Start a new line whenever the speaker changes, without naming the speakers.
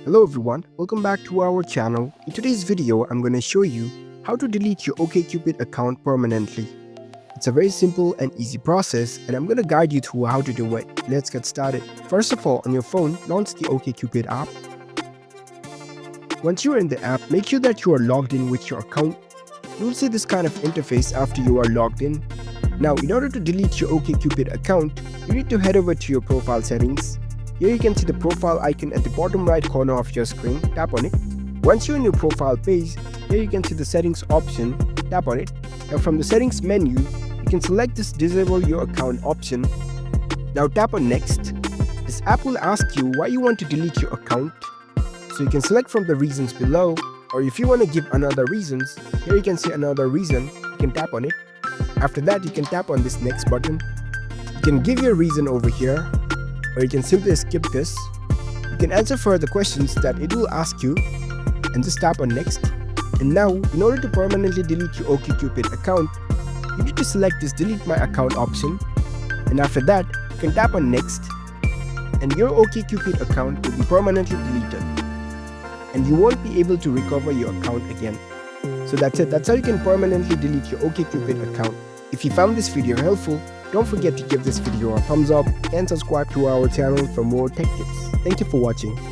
Hello everyone, welcome back to our channel. In today's video, I'm going to show you how to delete your OkCupid account permanently. It's a very simple and easy process and I'm going to guide you through how to do it. Let's get started. First of all, on your phone, launch the OkCupid app. Once you're in the app, make sure that you are logged in with your account. You'll see this kind of interface after you are logged in. Now, in order to delete your OkCupid account, you need to head over to your profile settings. Here you can see the profile icon at the bottom right corner of your screen. Tap on it. Once you're in your profile page, here you can see the settings option. Tap on it. Now from the settings menu, you can select this disable your account option. Now tap on next. This app will ask you why you want to delete your account. So you can select from the reasons below, or if you want to give another reasons, here you can see another reason. You can tap on it. After that, you can tap on this next button. You can give your reason over here, or you can simply skip this. You can answer further questions that it will ask you and just tap on next. And now, in order to permanently delete your OkCupid account, you need to select this delete my account option. And after that, you can tap on next and your OkCupid account will be permanently deleted. And you won't be able to recover your account again. So that's it. That's how you can permanently delete your OkCupid account. If you found this video helpful, don't forget to give this video a thumbs up and subscribe to our channel for more tech tips. Thank you for watching.